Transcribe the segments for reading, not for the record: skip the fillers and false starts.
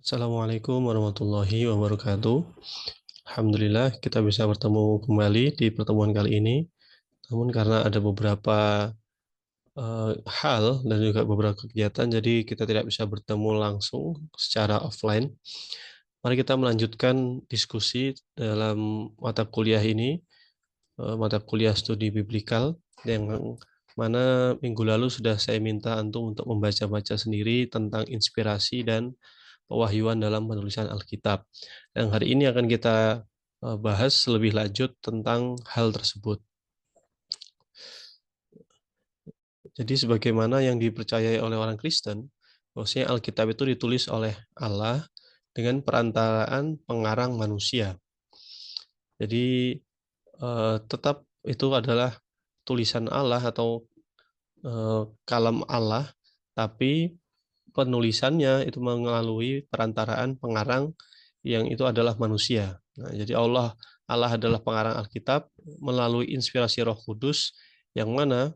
Assalamualaikum warahmatullahi wabarakatuh. Alhamdulillah kita bisa bertemu kembali di pertemuan kali ini. Namun karena ada beberapa hal dan juga beberapa kegiatan, jadi kita tidak bisa bertemu langsung secara offline. Mari kita melanjutkan diskusi dalam mata kuliah ini, mata kuliah studi biblikal, yang mana minggu lalu sudah saya minta antum untuk membaca-baca sendiri tentang inspirasi dan pewahyuan dalam penulisan Alkitab. Yang hari ini akan kita bahas lebih lanjut tentang hal tersebut. Jadi sebagaimana yang dipercayai oleh orang Kristen, bahwasanya Alkitab itu ditulis oleh Allah dengan perantaraan pengarang manusia. Jadi tetap itu adalah tulisan Allah atau kalam Allah, tapi penulisannya itu melalui perantaraan pengarang yang itu adalah manusia. Nah, jadi Allah adalah pengarang Alkitab melalui inspirasi Roh Kudus yang mana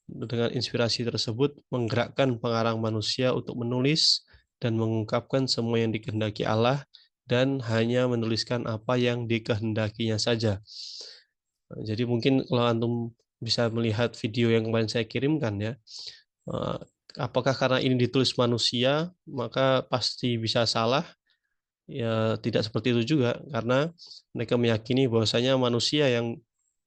dengan inspirasi tersebut menggerakkan pengarang manusia untuk menulis dan mengungkapkan semua yang dikehendaki Allah dan hanya menuliskan apa yang dikehendakinya saja. Nah, jadi mungkin kalau antum bisa melihat video yang kemarin saya kirimkan ya, apakah karena ini ditulis manusia maka pasti bisa salah? Ya, tidak seperti itu juga, karena mereka meyakini bahwasanya manusia yang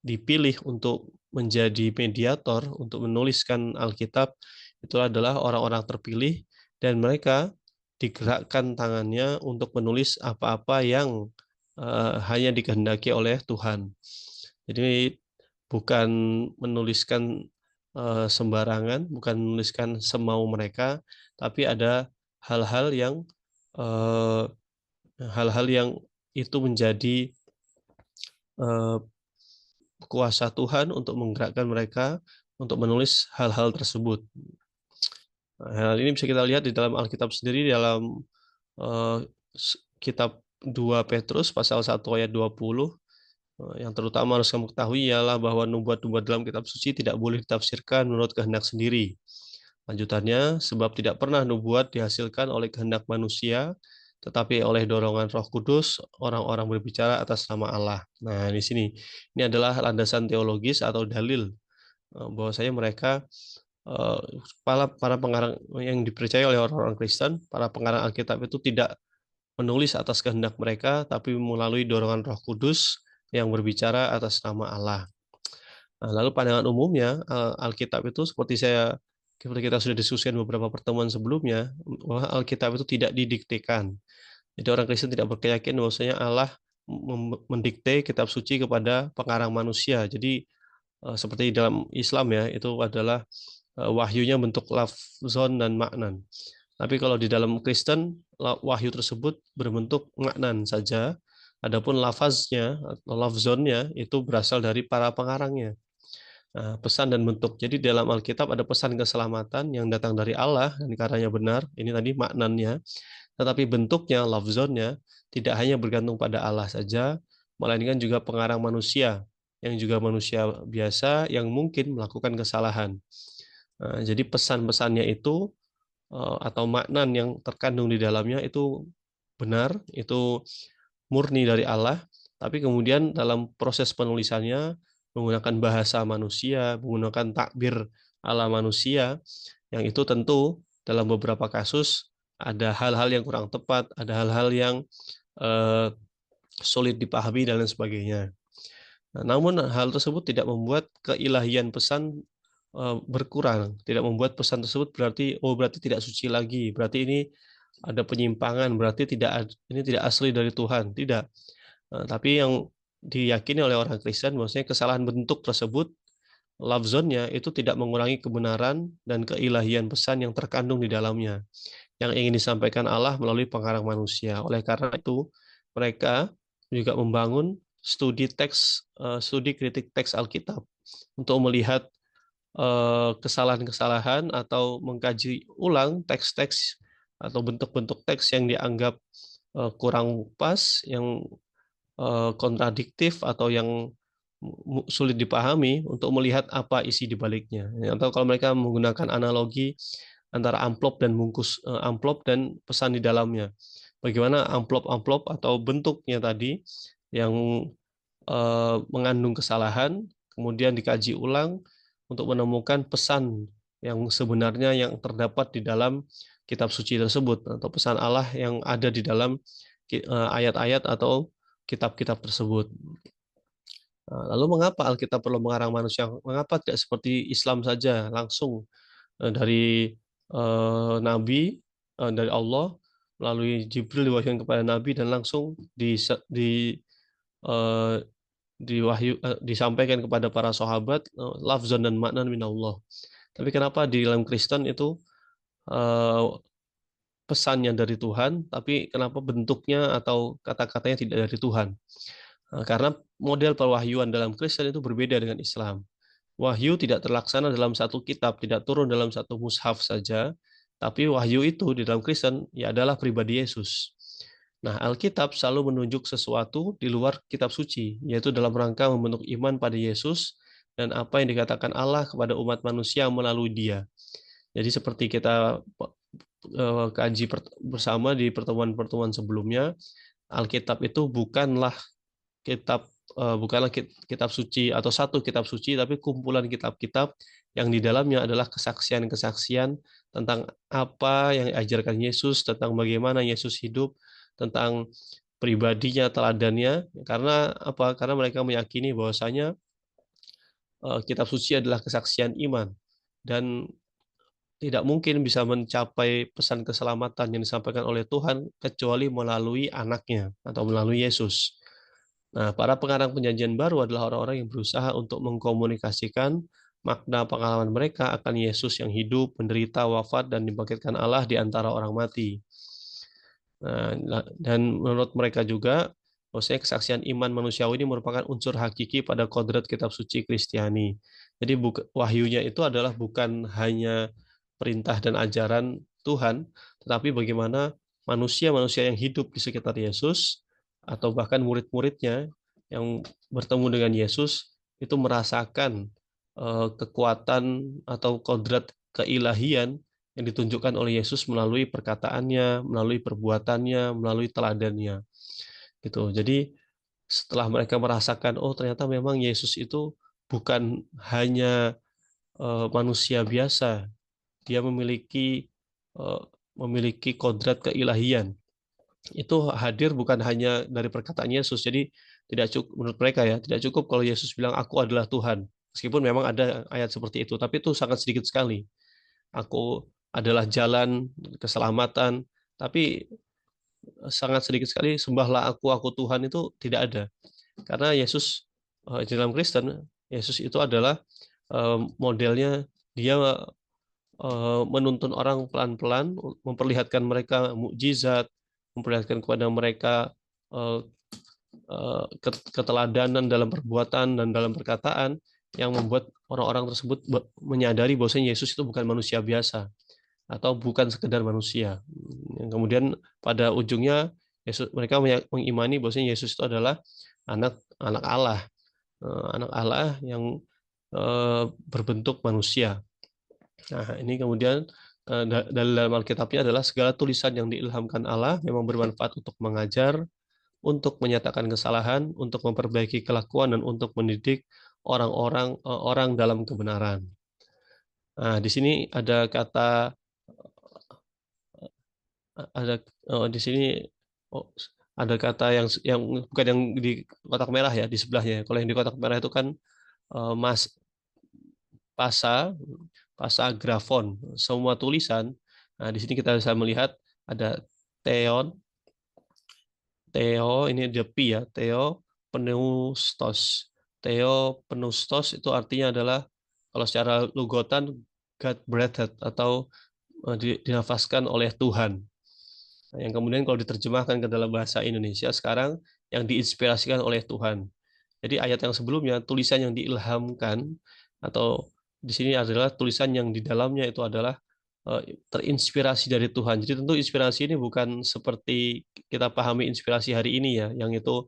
dipilih untuk menjadi mediator untuk menuliskan Alkitab itu adalah orang-orang terpilih dan mereka digerakkan tangannya untuk menulis apa-apa yang hanya dikehendaki oleh Tuhan. Jadi bukan menuliskan sembarangan, bukan menuliskan semau mereka, tapi ada hal-hal yang eh, hal-hal yang itu menjadi eh, kuasa Tuhan untuk menggerakkan mereka untuk menulis hal-hal tersebut. Nah, hal ini bisa kita lihat di dalam Alkitab sendiri dalam eh, kitab 2 Petrus pasal 1 ayat 20. Yang terutama harus kamu ketahui ialah bahwa nubuat-nubuat dalam kitab suci tidak boleh ditafsirkan menurut kehendak sendiri. Lanjutannya, sebab tidak pernah nubuat dihasilkan oleh kehendak manusia, tetapi oleh dorongan Roh Kudus, orang-orang berbicara atas nama Allah. Nah, di sini ini adalah landasan teologis atau dalil bahwasanya mereka eh, para pengarang yang dipercaya oleh orang-orang Kristen, para pengarang Alkitab itu tidak menulis atas kehendak mereka, tapi melalui dorongan Roh Kudus yang berbicara atas nama Allah. Nah, lalu pandangan umumnya Alkitab itu seperti kita sudah diskusikan beberapa pertemuan sebelumnya, bahwa Alkitab itu tidak didiktekan. Jadi orang Kristen tidak berkeyakinan bahwasanya Allah mendikte kitab suci kepada pengarang manusia. Jadi seperti dalam Islam ya, itu adalah wahyunya bentuk lafzon dan maknan. Tapi kalau di dalam Kristen, wahyu tersebut berbentuk maknan saja. Adapun lafaznya atau lafzonnya itu berasal dari para pengarangnya. Nah, pesan dan bentuk. Jadi dalam Alkitab ada pesan keselamatan yang datang dari Allah dan karenanya benar. Ini tadi maknanya. Tetapi bentuknya, lafzonnya tidak hanya bergantung pada Allah saja, melainkan juga pengarang manusia yang juga manusia biasa yang mungkin melakukan kesalahan. Nah, jadi pesan-pesannya itu atau makna yang terkandung di dalamnya itu benar, itu murni dari Allah, tapi kemudian dalam proses penulisannya menggunakan bahasa manusia, menggunakan takbir ala manusia, yang itu tentu dalam beberapa kasus ada hal-hal yang kurang tepat, ada hal-hal yang eh, sulit dipahami dan lain sebagainya. Nah, namun hal tersebut tidak membuat keilahian pesan berkurang, tidak membuat pesan tersebut berarti tidak suci lagi, berarti ini ada penyimpangan, berarti ini tidak asli dari Tuhan, tidak. Tapi yang diyakini oleh orang Kristen bahwasanya kesalahan bentuk tersebut, lafzonnya itu tidak mengurangi kebenaran dan keilahian pesan yang terkandung di dalamnya, yang ingin disampaikan Allah melalui pengarang manusia. Oleh karena itu, mereka juga membangun studi kritik teks Alkitab untuk melihat kesalahan-kesalahan atau mengkaji ulang teks-teks atau bentuk-bentuk teks yang dianggap kurang pas, yang kontradiktif atau yang sulit dipahami untuk melihat apa isi di baliknya. Atau kalau mereka menggunakan analogi antara amplop dan bungkus amplop dan pesan di dalamnya. bagaimana amplop-amplop atau bentuknya tadi yang mengandung kesalahan, kemudian dikaji ulang untuk menemukan pesan yang sebenarnya yang terdapat di dalam kitab suci tersebut atau pesan Allah yang ada di dalam ayat-ayat atau kitab-kitab tersebut. Lalu mengapa Alkitab perlu mengarang manusia? Mengapa tidak seperti Islam saja langsung dari Nabi, dari Allah melalui Jibril diwahyukan kepada Nabi dan langsung eh, disampaikan kepada para sahabat lafzan dan makna minallah. Tapi kenapa di dalam Kristen itu eh, pesannya dari Tuhan, tapi kenapa bentuknya atau kata-katanya tidak dari Tuhan? Karena model perwahyuan dalam Kristen itu berbeda dengan Islam. Wahyu tidak terlaksana dalam satu kitab, tidak turun dalam satu mushaf saja, tapi wahyu itu di dalam Kristen ya adalah pribadi Yesus. Nah, Alkitab selalu menunjuk sesuatu di luar kitab suci, yaitu dalam rangka membentuk iman pada Yesus dan apa yang dikatakan Allah kepada umat manusia melalui Dia. Jadi seperti kita kaji bersama di pertemuan-pertemuan sebelumnya, Alkitab itu bukanlah kitab suci atau satu kitab suci, tapi kumpulan kitab-kitab yang di dalamnya adalah kesaksian-kesaksian tentang apa yang diajarkan Yesus, tentang bagaimana Yesus hidup, tentang pribadinya, teladannya. Karena apa? Karena mereka meyakini bahwasanya kitab suci adalah kesaksian iman dan tidak mungkin bisa mencapai pesan keselamatan yang disampaikan oleh Tuhan kecuali melalui anaknya atau melalui Yesus. Nah, para pengarang Perjanjian Baru adalah orang-orang yang berusaha untuk mengkomunikasikan makna pengalaman mereka akan Yesus yang hidup, menderita, wafat, dan dibangkitkan Allah di antara orang mati. Nah, dan menurut mereka juga, bahwasanya kesaksian iman manusiawi ini merupakan unsur hakiki pada kodrat kitab suci Kristiani. Jadi wahyunya itu adalah bukan hanya perintah dan ajaran Tuhan, tetapi bagaimana manusia-manusia yang hidup di sekitar Yesus, atau bahkan murid-muridnya yang bertemu dengan Yesus, itu merasakan kekuatan atau kodrat keilahian yang ditunjukkan oleh Yesus melalui perkataannya, melalui perbuatannya, melalui teladannya. Gitu. Jadi setelah mereka merasakan, oh ternyata memang Yesus itu bukan hanya manusia biasa, dia uh, memiliki kodrat keilahian. Itu hadir bukan hanya dari perkataan Yesus. Jadi tidak cukup menurut mereka ya, tidak cukup kalau Yesus bilang aku adalah Tuhan. Meskipun memang ada ayat seperti itu, tapi itu sangat sedikit sekali. Aku adalah jalan keselamatan, tapi sangat sedikit sekali sembahlah aku Tuhan itu tidak ada. Karena Yesus di dalam Kristen, Yesus itu adalah modelnya dia menuntun orang pelan-pelan, memperlihatkan mereka mukjizat, memperlihatkan kepada mereka eh, keteladanan dalam perbuatan dan dalam perkataan yang membuat orang-orang tersebut menyadari bahwa Yesus itu bukan manusia biasa atau bukan sekedar manusia. Kemudian pada ujungnya mereka mengimani bahwa Yesus itu adalah anak anak Allah, anak Allah yang berbentuk manusia. Nah, ini kemudian dalam Alkitabnya adalah segala tulisan yang diilhamkan Allah memang bermanfaat untuk mengajar, untuk menyatakan kesalahan, untuk memperbaiki kelakuan, dan untuk mendidik orang dalam kebenaran. Nah, di sini ada kata ada di sini oh, ada kata yang bukan yang di kotak merah ya di sebelahnya. Kalau yang di kotak merah itu kan mas pasa grafon semua tulisan. Nah, di sini kita bisa melihat ada theon, theo ini ada pi ya, theo pneustos. Theo pneustos itu artinya adalah kalau secara lugotan God breathed atau dinafaskan oleh Tuhan. Yang kemudian kalau diterjemahkan ke dalam bahasa Indonesia sekarang yang diinspirasikan oleh Tuhan. Jadi ayat yang sebelumnya tulisan yang diilhamkan atau di sini adalah tulisan yang di dalamnya itu adalah terinspirasi dari Tuhan. Jadi tentu inspirasi ini bukan seperti kita pahami inspirasi hari ini ya, yang itu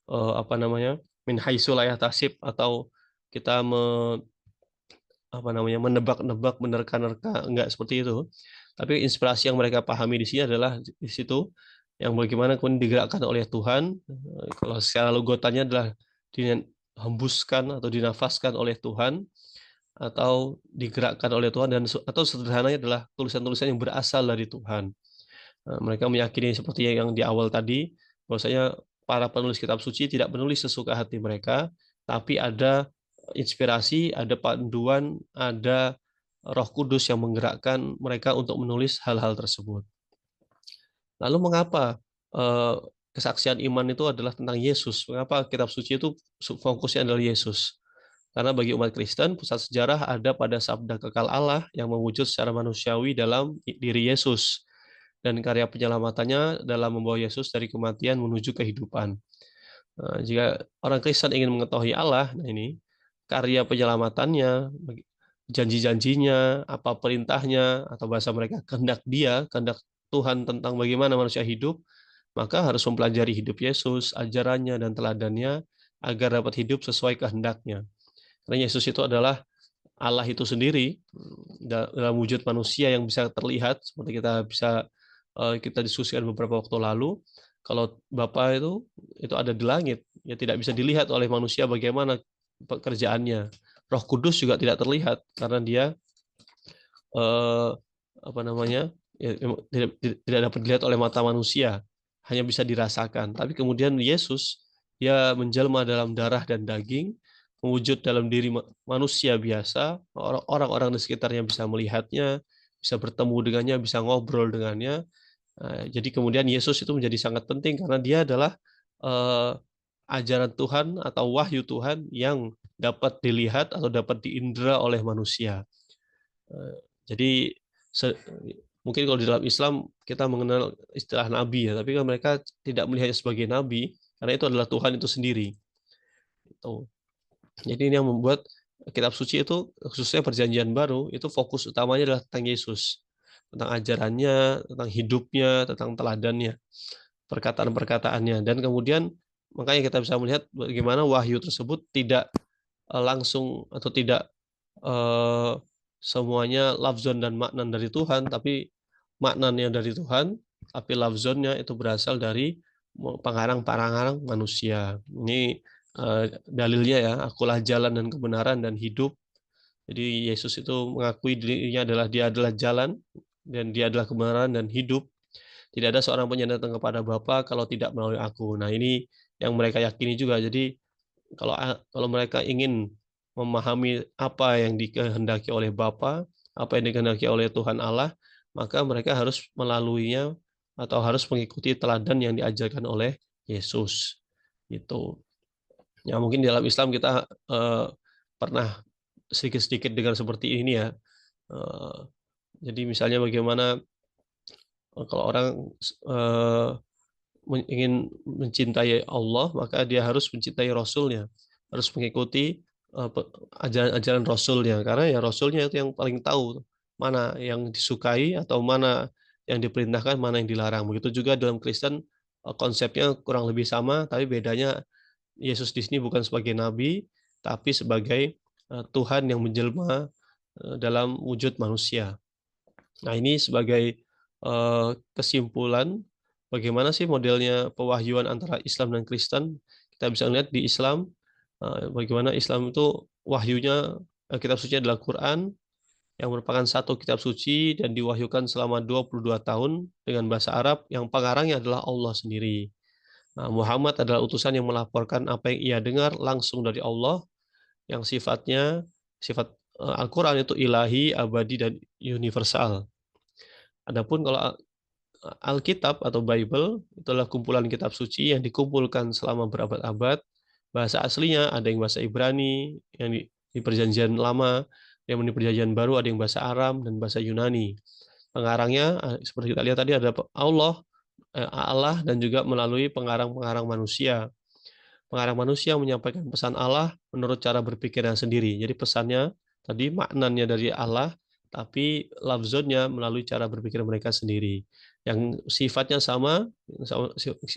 apa namanya min haitsu la yahtasib atau kita menebak-nebak, menerka-nerka, enggak seperti itu. Tapi inspirasi yang mereka pahami di sini adalah di situ yang bagaimana kemudian digerakkan oleh Tuhan. Kalau secara logotannya adalah dihembuskan atau dinafaskan oleh Tuhan, atau digerakkan oleh Tuhan, dan atau sederhananya adalah tulisan-tulisan yang berasal dari Tuhan. Mereka meyakini seperti yang di awal tadi, bahwasanya para penulis kitab suci tidak menulis sesuka hati mereka, tapi ada inspirasi, ada panduan, ada Roh Kudus yang menggerakkan mereka untuk menulis hal-hal tersebut. Lalu mengapa eh, kesaksian iman itu adalah tentang Yesus? Mengapa kitab suci itu fokusnya adalah Yesus? Karena bagi umat Kristen, pusat sejarah ada pada sabda kekal Allah yang mewujud secara manusiawi dalam diri Yesus, dan karya penyelamatannya dalam membawa Yesus dari kematian menuju kehidupan. Jika orang Kristen ingin mengetahui Allah, nah ini karya penyelamatannya, janji-janjinya, apa perintahnya, atau bahasa mereka kehendak Dia, kehendak Tuhan tentang bagaimana manusia hidup, maka harus mempelajari hidup Yesus, ajarannya dan teladannya agar dapat hidup sesuai kehendaknya. Karena Yesus itu adalah Allah itu sendiri dalam wujud manusia yang bisa terlihat, seperti kita diskusikan beberapa waktu lalu. Kalau Bapa itu ada di langit, ya tidak bisa dilihat oleh manusia bagaimana pekerjaannya. Roh Kudus juga tidak terlihat karena dia eh, apa namanya, ya, tidak dapat dilihat oleh mata manusia, hanya bisa dirasakan. Tapi kemudian Yesus, dia menjelma dalam darah dan daging, mewujud dalam diri manusia biasa. Orang-orang di sekitarnya bisa melihatnya, bisa bertemu dengannya, bisa ngobrol dengannya. Jadi kemudian Yesus itu menjadi sangat penting karena dia adalah eh, ajaran Tuhan atau wahyu Tuhan yang dapat dilihat atau dapat diindra oleh manusia. Eh, Jadi mungkin kalau di dalam Islam kita mengenal istilah nabi ya, tapi kan mereka tidak melihatnya sebagai nabi karena itu adalah Tuhan itu sendiri. Itu. Jadi ini yang membuat kitab suci itu, khususnya Perjanjian Baru, itu fokus utamanya adalah tentang Yesus, tentang ajarannya, tentang hidupnya, tentang teladannya, perkataan-perkataannya, dan kemudian makanya kita bisa melihat bagaimana wahyu tersebut tidak langsung atau tidak eh, semuanya lafzon dan maknan dari Tuhan, tapi maknanya dari Tuhan, tapi lafzonnya itu berasal dari pengarang-pengarang manusia. Ini dalilnya ya, akulah jalan dan kebenaran dan hidup. Jadi Yesus itu mengakui dirinya adalah dia adalah jalan dan dia adalah kebenaran dan hidup. Tidak ada seorang pun yang datang kepada Bapa kalau tidak melalui aku. Nah, ini yang mereka yakini juga. Jadi kalau mereka ingin memahami apa yang dikehendaki oleh Bapa, apa yang dikehendaki oleh Tuhan Allah, maka mereka harus melaluinya atau harus mengikuti teladan yang diajarkan oleh Yesus. Gitu. Ya mungkin di dalam Islam kita pernah sedikit-sedikit dengar seperti ini ya. Eh, jadi misalnya bagaimana kalau orang eh, ingin mencintai Allah, maka dia harus mencintai Rasulnya, harus mengikuti ajaran-ajaran Rasulnya, karena ya Rasulnya itu yang paling tahu mana yang disukai atau mana yang diperintahkan, mana yang dilarang. Begitu juga dalam Kristen, konsepnya kurang lebih sama, tapi bedanya Yesus di sini bukan sebagai nabi, tapi sebagai Tuhan yang menjelma dalam wujud manusia. Nah, ini sebagai kesimpulan bagaimana sih modelnya pewahyuan antara Islam dan Kristen. Kita bisa lihat di Islam bagaimana Islam itu wahyunya, kitab suci adalah Quran yang merupakan satu kitab suci dan diwahyukan selama 22 tahun dengan bahasa Arab yang pengarangnya adalah Allah sendiri. Nah, Muhammad adalah utusan yang melaporkan apa yang ia dengar langsung dari Allah, yang sifat Al-Quran itu ilahi, abadi, dan universal. Adapun kalau Alkitab atau Bible itulah kumpulan kitab suci yang dikumpulkan selama berabad-abad. Bahasa aslinya ada yang bahasa Ibrani, yang di Perjanjian Lama, yang di Perjanjian Baru ada yang bahasa Aram dan bahasa Yunani. Pengarangnya seperti kita lihat tadi ada Allah dan juga melalui pengarang-pengarang manusia. Pengarang manusia menyampaikan pesan Allah menurut cara berpikirnya sendiri. Jadi pesannya tadi maknanya dari Allah, tapi lafzonnya melalui cara berpikir mereka sendiri. Yang sifatnya sama,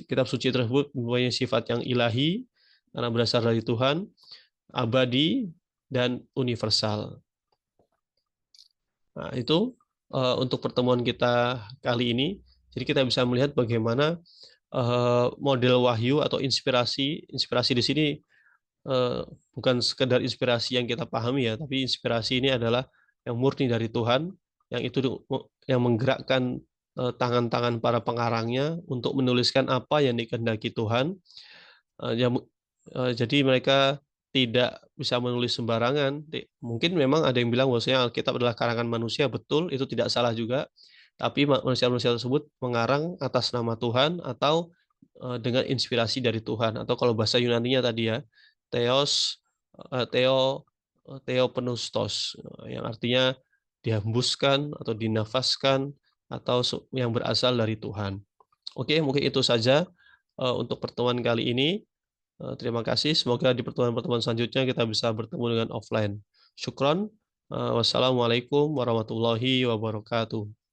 kitab suci tersebut mempunyai sifat yang ilahi, karena berasal dari Tuhan, abadi, dan universal. Nah, itu untuk pertemuan kita kali ini. Jadi kita bisa melihat bagaimana model wahyu atau inspirasi inspirasi di sini eh, bukan sekedar inspirasi yang kita pahami ya, tapi inspirasi ini adalah yang murni dari Tuhan, yang itu yang menggerakkan tangan-tangan para pengarangnya untuk menuliskan apa yang dikehendaki Tuhan. Jadi mereka tidak bisa menulis sembarangan. Mungkin memang ada yang bilang bahwasanya Alkitab adalah karangan manusia, betul, itu tidak salah juga. Tapi manusia-manusia tersebut mengarang atas nama Tuhan atau dengan inspirasi dari Tuhan. Atau kalau bahasa Yunaninya tadi ya, Theos, Theo, Theopneustos, yang artinya dihembuskan atau dinafaskan atau yang berasal dari Tuhan. Oke, mungkin itu saja untuk pertemuan kali ini. Terima kasih. Semoga di pertemuan-pertemuan selanjutnya kita bisa bertemu dengan offline. Syukron. Wassalamualaikum warahmatullahi wabarakatuh.